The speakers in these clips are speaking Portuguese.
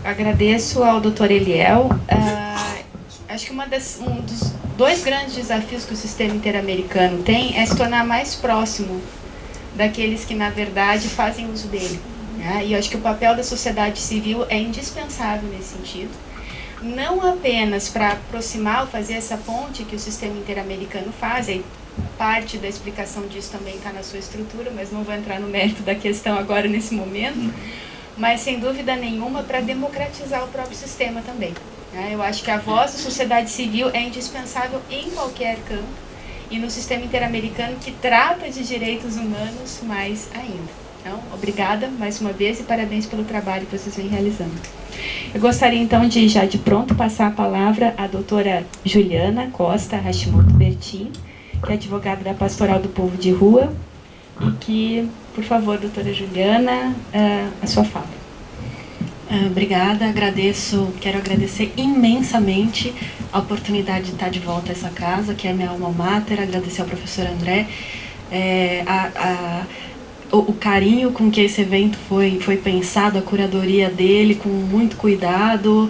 Agradeço ao Dr. Eliel. Acho que um dos dois grandes desafios que o sistema interamericano tem é se tornar mais próximo daqueles que, na verdade, fazem uso dele. Né? E eu acho que o papel da sociedade civil é indispensável nesse sentido. Não apenas para aproximar ou fazer essa ponte que o sistema interamericano faz, e parte da explicação disso também está na sua estrutura, mas não vou entrar no mérito da questão agora nesse momento, mas sem dúvida nenhuma para democratizar o próprio sistema também. Né? Eu acho que a voz da sociedade civil é indispensável em qualquer campo, e no sistema interamericano que trata de direitos humanos mais ainda. Então, obrigada mais uma vez e parabéns pelo trabalho que vocês vêm realizando. Eu gostaria então de, já de pronto, passar a palavra à doutora Juliana Costa Hashimoto Bertin, que é advogada da Pastoral do Povo de Rua, e que, por favor, doutora Juliana, a sua fala. Obrigada, quero agradecer imensamente a oportunidade de estar de volta a essa casa, que é minha alma mater, agradecer ao professor André, o carinho com que esse evento foi pensado, a curadoria dele com muito cuidado,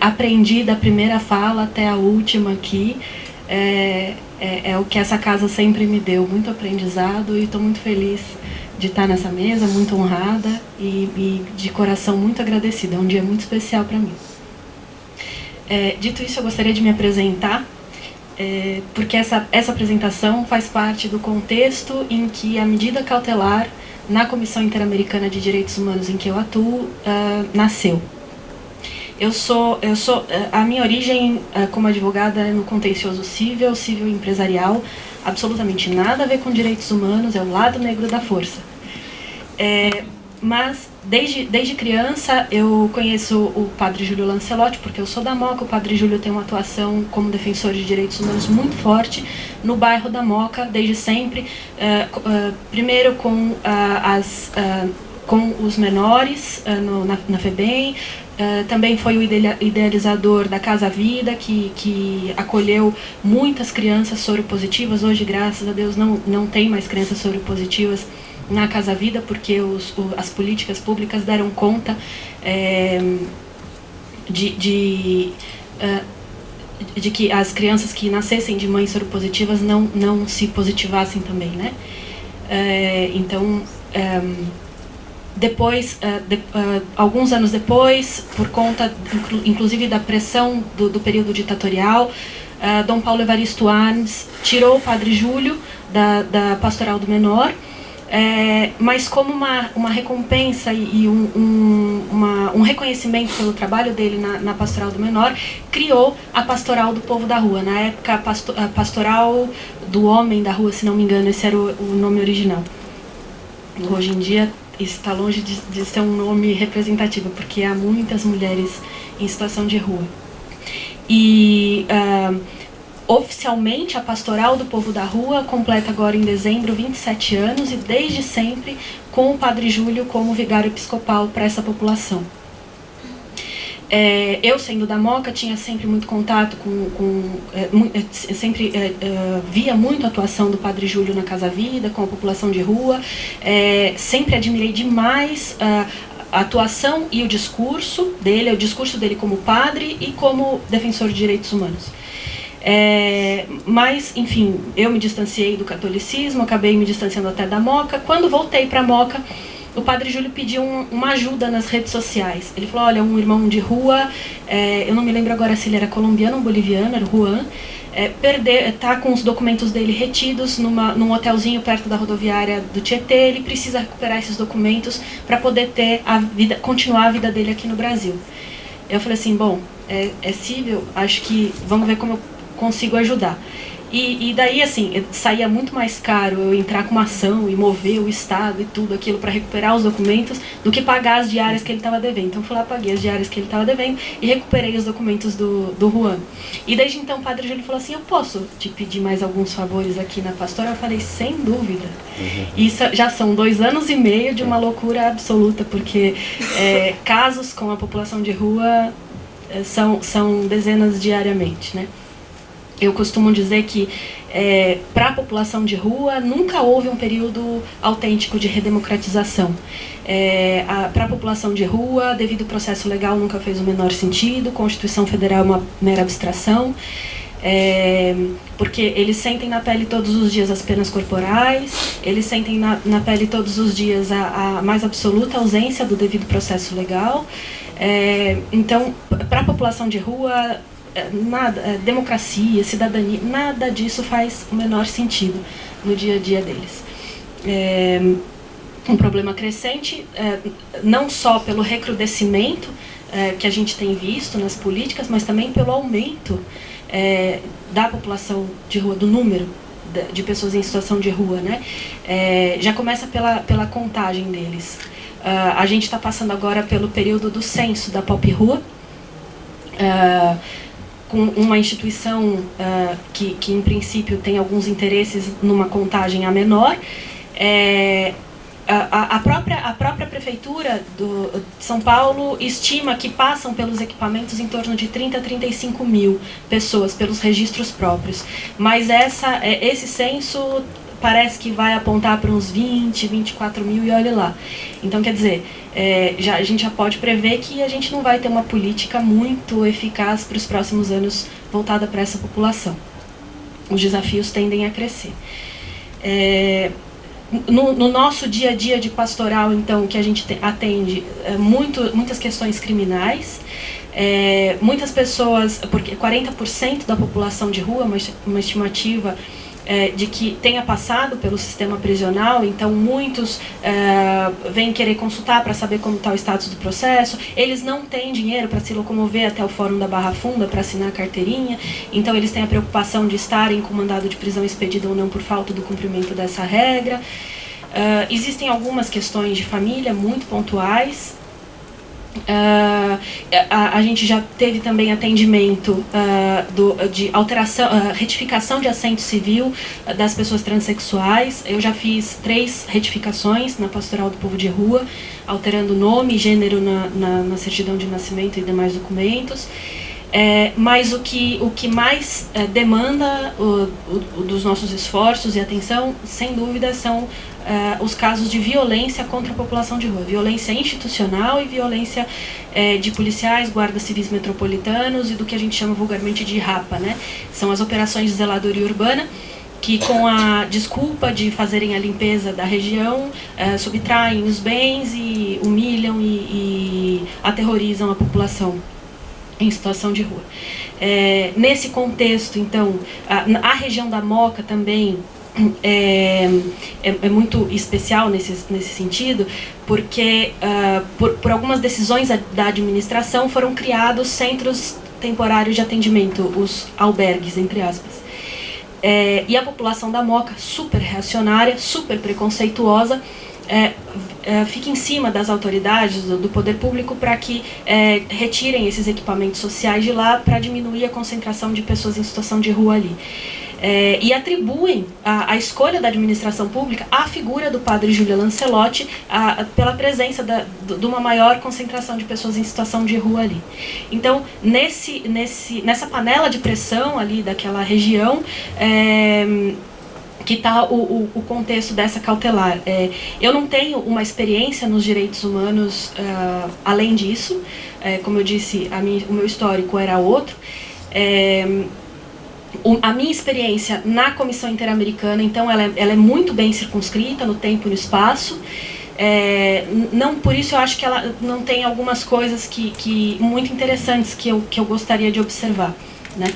aprendi da primeira fala até a última aqui, é o que essa casa sempre me deu, muito aprendizado, e estou muito feliz de estar nessa mesa, muito honrada e de coração muito agradecida. É um dia muito especial para mim. Dito isso, eu gostaria de me apresentar, porque essa apresentação faz parte do contexto em que a medida cautelar na Comissão Interamericana de Direitos Humanos em que eu atuo nasceu. A minha origem como advogada é no contencioso civil empresarial, absolutamente nada a ver com direitos humanos, é o lado negro da força. Mas desde criança eu conheço o padre Júlio Lancelotti, porque eu sou da Moca. O padre Júlio tem uma atuação como defensor de direitos humanos muito forte no bairro da Moca, desde sempre, primeiro com os menores na FEBEM. Também foi o idealizador da Casa Vida, que acolheu muitas crianças soropositivas. Hoje, graças a Deus, não tem mais crianças soropositivas na Casa Vida, porque as políticas públicas deram conta de que as crianças que nascessem de mães soropositivas não se positivassem também, né? Depois, alguns anos depois, por conta inclusive da pressão do período ditatorial, Dom Paulo Evaristo Arnes tirou o padre Júlio da Pastoral do Menor, mas como uma recompensa e um reconhecimento pelo trabalho dele na Pastoral do Menor, criou a Pastoral do Povo da Rua. Na época, a Pastoral do Homem da Rua, se não me engano, esse era o nome original. Hoje em dia está longe de ser um nome representativo, porque há muitas mulheres em situação de rua. E oficialmente a Pastoral do Povo da Rua completa agora em dezembro 27 anos, e desde sempre com o padre Júlio como vigário episcopal para essa população. Eu, sendo da Moca, tinha sempre muito contato sempre via muito a atuação do padre Júlio na Casa Vida, com a população de rua. Sempre admirei demais a atuação e o discurso dele como padre e como defensor de direitos humanos. Mas, enfim, eu me distanciei do catolicismo, acabei me distanciando até da Moca. Quando voltei para a Moca, o padre Júlio pediu uma ajuda nas redes sociais. Ele falou: olha, um irmão de rua, eu não me lembro agora se ele era colombiano ou boliviano, era o Juan, tá com os documentos dele retidos num hotelzinho perto da rodoviária do Tietê. Ele precisa recuperar esses documentos para poder continuar a vida dele aqui no Brasil. Eu falei assim: bom, é cível, acho que vamos ver como eu consigo ajudar. E daí, assim, saía muito mais caro eu entrar com uma ação e mover o Estado e tudo aquilo para recuperar os documentos do que pagar as diárias que ele estava devendo. Então, fui lá, paguei as diárias que ele estava devendo e recuperei os documentos do Juan. E desde então, o padre Júlio falou assim: eu posso te pedir mais alguns favores aqui na Pastoral? Eu falei: sem dúvida. E isso já são 2 anos e meio de uma loucura absoluta, porque casos com a população de rua são dezenas diariamente, né? Eu costumo dizer que para a população de rua nunca houve um período autêntico de redemocratização. Para a população de rua, devido ao processo legal, nunca fez o menor sentido, Constituição Federal é uma mera abstração, porque eles sentem na pele todos os dias as penas corporais, eles sentem na pele todos os dias a mais absoluta ausência do devido processo legal. Então, para a população de rua, nada, democracia, cidadania, nada disso faz o menor sentido no dia a dia deles. Um problema crescente, não só pelo recrudescimento que a gente tem visto nas políticas, mas também pelo aumento da população de rua, do número de pessoas em situação de rua, né? Já começa pela contagem deles. A gente está passando agora pelo período do censo da Pop Rua, com uma instituição que em princípio tem alguns interesses numa contagem a menor. A própria prefeitura de São Paulo estima que passam pelos equipamentos em torno de 30 a 35 mil pessoas pelos registros próprios. Mas esse censo parece que vai apontar para uns 20, 24 mil e olha lá. Então, quer dizer, a gente já pode prever que a gente não vai ter uma política muito eficaz para os próximos anos voltada para essa população. Os desafios tendem a crescer. No nosso dia a dia de pastoral, então, que a gente atende muitas questões criminais, muitas pessoas, porque 40% da população de rua, uma estimativa de que tenha passado pelo sistema prisional, então muitos vêm querer consultar para saber como está o status do processo, eles não têm dinheiro para se locomover até o Fórum da Barra Funda para assinar a carteirinha, então eles têm a preocupação de estarem com mandado de prisão expedido ou não por falta do cumprimento dessa regra. Existem algumas questões de família muito pontuais. A gente já teve também atendimento de alteração, retificação de assento civil das pessoas transexuais. Eu já fiz 3 retificações na Pastoral do Povo de Rua, alterando nome e gênero na certidão de nascimento e demais documentos. Mas o que mais demanda dos nossos esforços e atenção, sem dúvida, são os casos de violência contra a população de rua. Violência institucional e violência de policiais, guardas civis metropolitanos e do que a gente chama vulgarmente de RAPA, né? São as operações de zeladoria urbana, que com a desculpa de fazerem a limpeza da região, subtraem os bens e humilham e aterrorizam a população em situação de rua. Nesse contexto, então, a região da Moca também é muito especial nesse sentido, porque por algumas decisões da administração foram criados centros temporários de atendimento, os albergues, entre aspas. E a população da Moca, super reacionária, super preconceituosa, fica em cima das autoridades, do poder público, para que retirem esses equipamentos sociais de lá para diminuir a concentração de pessoas em situação de rua ali. E atribuem a escolha da administração pública à figura do padre Júlio Lancelotti pela presença de uma maior concentração de pessoas em situação de rua ali. Então, nessa panela de pressão ali daquela região, que está o contexto dessa cautelar. Eu não tenho uma experiência nos direitos humanos além disso. Como eu disse, o meu histórico era outro. A minha experiência na Comissão Interamericana, então, ela é muito bem circunscrita no tempo e no espaço. Não, por isso eu acho que ela não tem algumas coisas muito interessantes que eu gostaria de observar, né?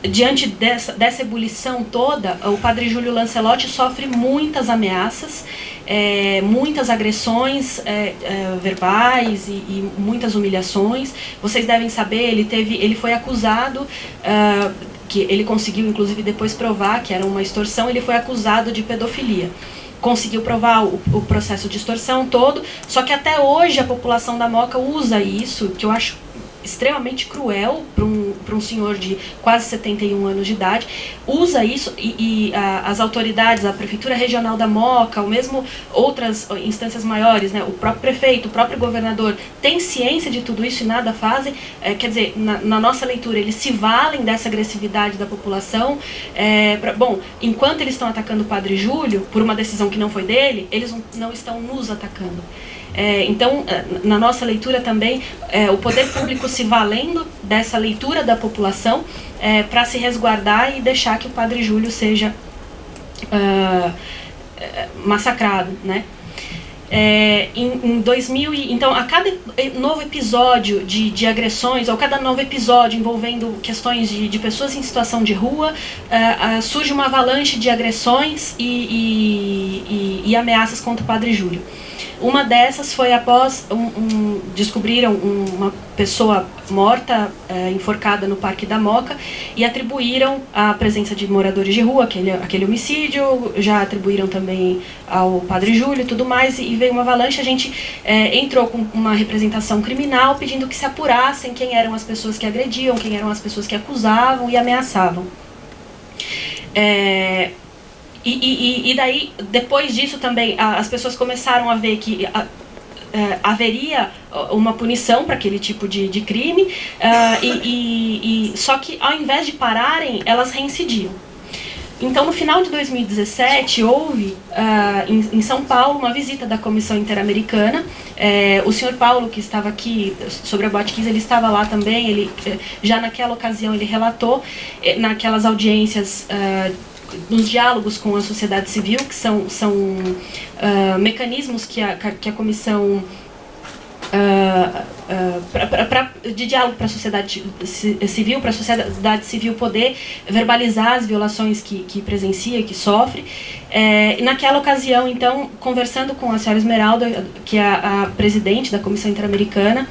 Diante dessa ebulição toda, o padre Júlio Lancelotti sofre muitas ameaças, muitas agressões verbais e muitas humilhações. Vocês devem saber, ele foi acusado, que ele conseguiu inclusive depois provar que era uma extorsão, ele foi acusado de pedofilia. Conseguiu provar o processo de extorsão todo, só que até hoje a população da Moca usa isso, que eu acho extremamente cruel um senhor de quase 71 anos de idade, usa isso e as autoridades, a Prefeitura Regional da Moca, ou mesmo outras instâncias maiores, né, o próprio prefeito, o próprio governador, tem ciência de tudo isso e nada fazem. Quer dizer, na nossa leitura, eles se valem dessa agressividade da população. Bom, enquanto eles estão atacando o Padre Júlio, por uma decisão que não foi dele, eles não estão nos atacando. Então, na nossa leitura também, o poder público se valendo dessa leitura da população para se resguardar e deixar que o Padre Júlio seja massacrado, né? Em 2000, então, a cada novo episódio de agressões, ou cada novo episódio envolvendo questões de pessoas em situação de rua, surge uma avalanche de agressões e ameaças contra o Padre Júlio. Uma dessas foi após descobriram uma pessoa morta, enforcada no Parque da Moca, e atribuíram a presença de moradores de rua, aquele homicídio, já atribuíram também ao Padre Júlio e tudo mais, e veio uma avalanche. A gente entrou com uma representação criminal pedindo que se apurassem quem eram as pessoas que agrediam, quem eram as pessoas que acusavam e ameaçavam. E daí, depois disso também, as pessoas começaram a ver que haveria uma punição para aquele tipo de crime, só que ao invés de pararem, elas reincidiam. Então, no final de 2017, houve em São Paulo uma visita da Comissão Interamericana. O senhor Paulo, que estava aqui sobre a Botkiss, ele estava lá também. Ele, já naquela ocasião, ele relatou naquelas audiências, nos diálogos com a sociedade civil, que são mecanismos que a comissão de diálogo para a sociedade civil, para a sociedade civil poder verbalizar as violações que presencia, que sofre. Naquela ocasião, então, conversando com a senhora Esmeralda, que é a presidente da Comissão Interamericana,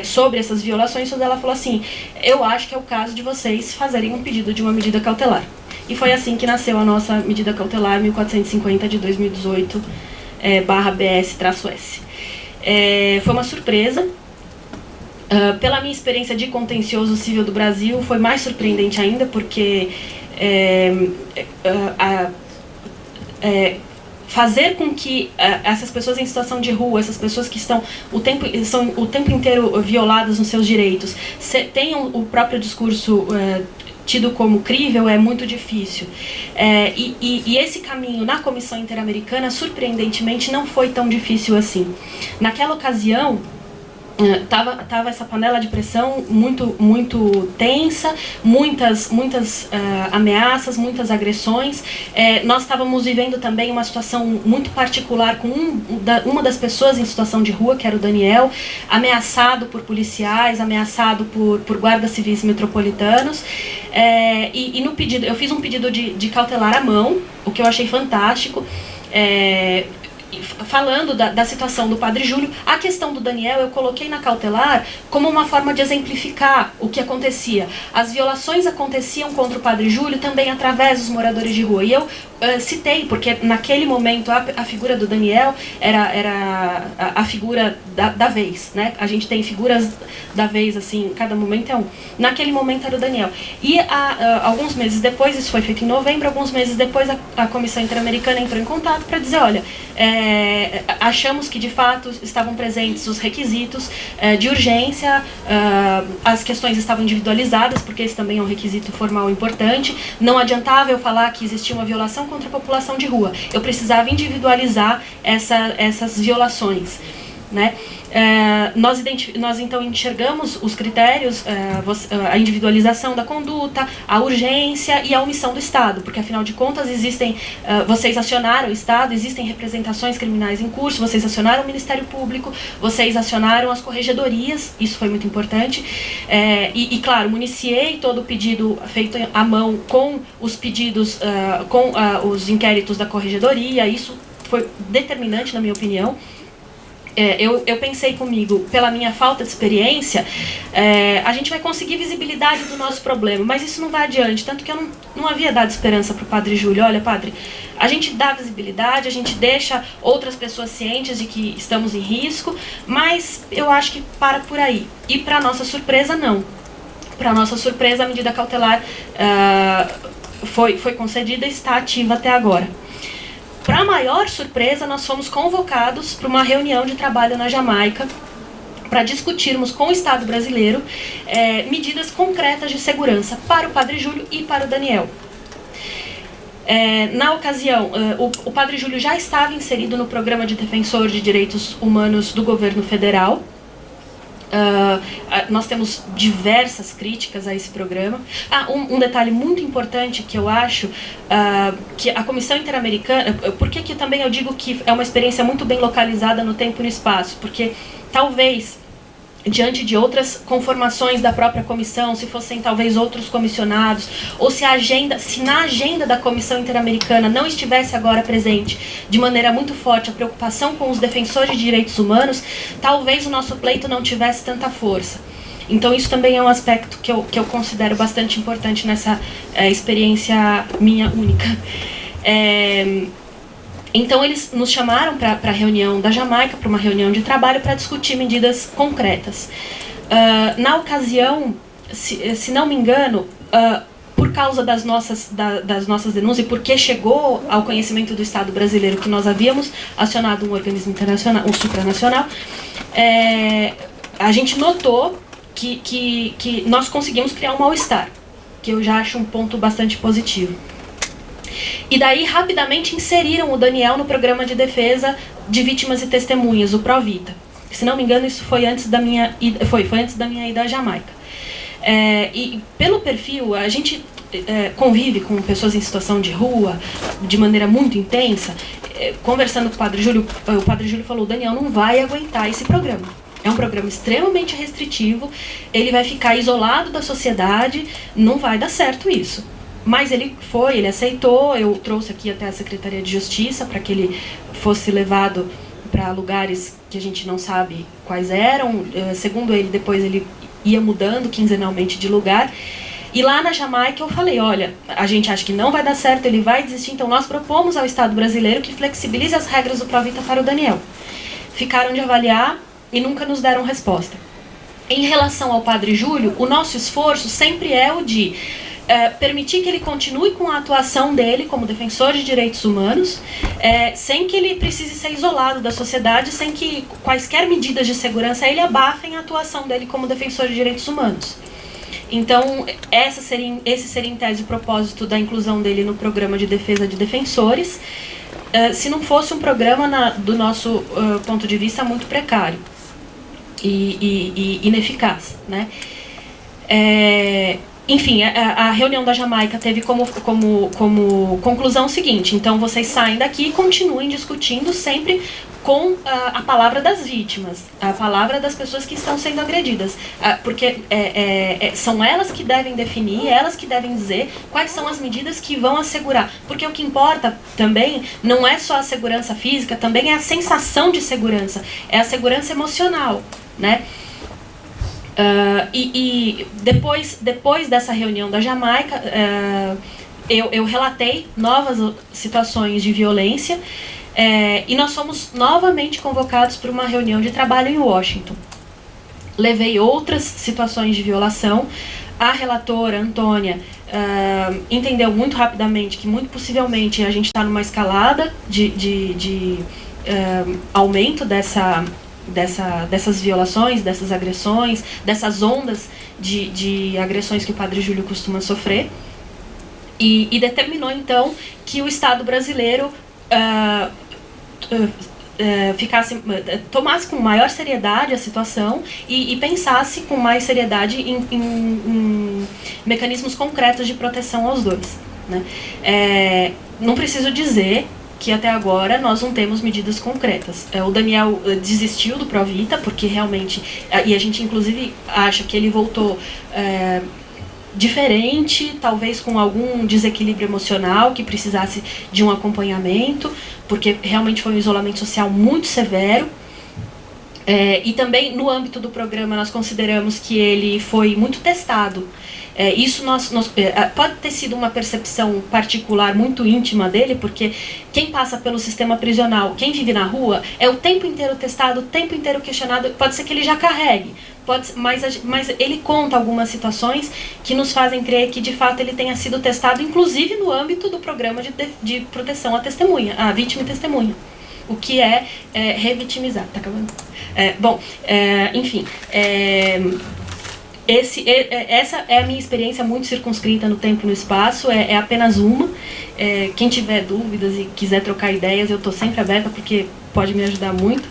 sobre essas violações, ela falou assim: eu acho que é o caso de vocês fazerem um pedido de uma medida cautelar. E foi assim que nasceu a nossa medida cautelar 1450 de 2018, /BS-S. Foi uma surpresa. Pela minha experiência de contencioso civil do Brasil, foi mais surpreendente ainda, porque fazer com que essas pessoas em situação de rua, essas pessoas que são o tempo inteiro violadas nos seus direitos, tenham o próprio discurso tido como crível, é muito difícil. E esse caminho na Comissão Interamericana, surpreendentemente, não foi tão difícil assim. Naquela ocasião, tava essa panela de pressão muito tensa, muitas ameaças, muitas agressões. Nós estávamos vivendo também uma situação muito particular com uma das pessoas em situação de rua, que era o Daniel, ameaçado por policiais, ameaçado por guardas civis metropolitanos. E no pedido, eu fiz um pedido de cautelar à mão, o que eu achei fantástico. Falando da situação do Padre Júlio, a questão do Daniel eu coloquei na cautelar como uma forma de exemplificar o que acontecia. As violações aconteciam contra o Padre Júlio também através dos moradores de rua. E eu citei, porque naquele momento a figura do Daniel era a figura da vez, né? A gente tem figuras da vez, assim, cada momento é um. Naquele momento era o Daniel. E alguns meses depois, isso foi feito em novembro, alguns meses depois a Comissão Interamericana entrou em contato para dizer: olha, achamos que de fato estavam presentes os requisitos de urgência, as questões estavam individualizadas, porque esse também é um requisito formal importante. Não adiantava eu falar que existia uma violação contra a população de rua, eu precisava individualizar essas violações, né? Nós então enxergamos os critérios, a individualização da conduta, a urgência e a omissão do Estado, porque afinal de contas vocês acionaram o Estado, existem representações criminais em curso, vocês acionaram o Ministério Público, vocês acionaram as corregedorias, isso foi muito importante, e claro, municiei todo o pedido feito à mão com os pedidos, com os inquéritos da corregedoria. Isso foi determinante na minha opinião. Eu pensei comigo, pela minha falta de experiência, a gente vai conseguir visibilidade do nosso problema, mas isso não vai adiante, tanto que eu não havia dado esperança para o Padre Júlio. Olha, padre, a gente dá visibilidade, a gente deixa outras pessoas cientes de que estamos em risco, mas eu acho que para por aí. E para nossa surpresa, não. Para nossa surpresa, a medida cautelar foi concedida e está ativa até agora. Para maior surpresa, nós fomos convocados para uma reunião de trabalho na Jamaica para discutirmos com o Estado brasileiro medidas concretas de segurança para o Padre Júlio e para o Daniel. Na ocasião, o Padre Júlio já estava inserido no programa de defensor de direitos humanos do governo federal. Nós temos diversas críticas a esse programa. Um detalhe muito importante que eu acho, que a Comissão Interamericana, por que também eu digo que é uma experiência muito bem localizada no tempo e no espaço? Porque talvez, diante de outras conformações da própria comissão, se fossem talvez outros comissionados, ou se na agenda da Comissão Interamericana não estivesse agora presente de maneira muito forte a preocupação com os defensores de direitos humanos, talvez o nosso pleito não tivesse tanta força. Então isso também é um aspecto que eu considero bastante importante nessa experiência minha única. Então eles nos chamaram para a reunião da Jamaica, para uma reunião de trabalho para discutir medidas concretas. Na ocasião, se não me engano, por causa das nossas denúncias e porque chegou ao conhecimento do Estado brasileiro que nós havíamos acionado um organismo internacional, um supranacional, a gente notou que nós conseguimos criar um mal-estar, que eu já acho um ponto bastante positivo. E daí, rapidamente, inseriram o Daniel no programa de defesa de vítimas e testemunhas, o Provita. Se não me engano, isso foi antes da minha ida, foi antes da minha ida à Jamaica. E pelo perfil, a gente convive com pessoas em situação de rua de maneira muito intensa. Conversando com o Padre Júlio falou: o Daniel não vai aguentar esse programa. É um programa extremamente restritivo, ele vai ficar isolado da sociedade, não vai dar certo isso. Mas ele aceitou, eu trouxe aqui até a Secretaria de Justiça para que ele fosse levado para lugares que a gente não sabe quais eram. Segundo ele, depois ele ia mudando quinzenalmente de lugar. E lá na Jamaica eu falei: olha, a gente acha que não vai dar certo, ele vai desistir, então nós propomos ao Estado brasileiro que flexibilize as regras do Provita para o Daniel. Ficaram de avaliar e nunca nos deram resposta. Em relação ao Padre Júlio, o nosso esforço sempre é o de permitir que ele continue com a atuação dele como defensor de direitos humanos, sem que ele precise ser isolado da sociedade, sem que quaisquer medidas de segurança ele abafem a atuação dele como defensor de direitos humanos. Então, esse seria em tese o propósito da inclusão dele no programa de defesa de defensores, se não fosse um programa, do nosso ponto de vista, muito precário e ineficaz, né? Enfim, a reunião da Jamaica teve como conclusão o seguinte: então vocês saem daqui e continuem discutindo sempre com a palavra das vítimas, a palavra das pessoas que estão sendo agredidas, porque são elas que devem definir, elas que devem dizer quais são as medidas que vão assegurar, porque o que importa também não é só a segurança física, também é a sensação de segurança, é a segurança emocional, né? E depois dessa reunião da Jamaica, eu relatei novas situações de violência, e nós fomos novamente convocados para uma reunião de trabalho em Washington. Levei outras situações de violação. A relatora, Antônia, entendeu muito rapidamente que muito possivelmente a gente está numa escalada de aumento dessas violações, dessas agressões, dessas ondas de agressões que o Padre Júlio costuma sofrer, e determinou então que o Estado brasileiro tomasse com maior seriedade a situação e pensasse com mais seriedade em mecanismos concretos de proteção aos dois, né? Não preciso dizer que até agora nós não temos medidas concretas. O Daniel desistiu do Provita, porque realmente, e a gente inclusive acha que ele voltou diferente, talvez com algum desequilíbrio emocional, que precisasse de um acompanhamento, porque realmente foi um isolamento social muito severo. E também no âmbito do programa nós consideramos que ele foi muito testado. Isso pode ter sido uma percepção particular muito íntima dele, porque quem passa pelo sistema prisional, quem vive na rua, é o tempo inteiro testado, o tempo inteiro questionado. Pode ser que ele já carregue, mas ele conta algumas situações que nos fazem crer que de fato ele tenha sido testado, inclusive no âmbito do programa de proteção à testemunha, à vítima e testemunha. O que é revitimizar. Tá acabando? Enfim. Essa é a minha experiência muito circunscrita no tempo e no espaço, é apenas uma. Quem tiver dúvidas e quiser trocar ideias, eu estou sempre aberta, porque pode me ajudar muito.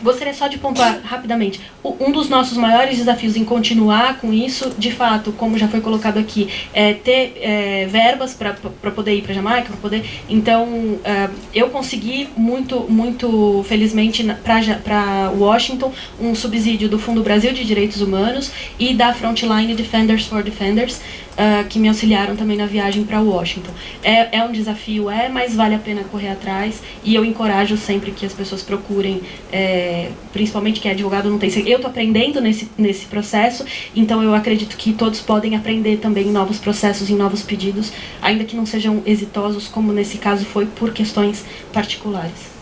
Gostaria só de pontuar rapidamente, um dos nossos maiores desafios em continuar com isso, de fato, como já foi colocado aqui, é ter verbas para poder ir para a Jamaica, então eu consegui muito felizmente para Washington um subsídio do Fundo Brasil de Direitos Humanos e da Frontline Defenders for Defenders, que me auxiliaram também na viagem para Washington. É um desafio, mas vale a pena correr atrás, e eu encorajo sempre que as pessoas procurem, principalmente quem é advogado não tem. Eu estou aprendendo nesse processo, então eu acredito que todos podem aprender também em novos processos, em novos pedidos, ainda que não sejam exitosos, como nesse caso foi por questões particulares.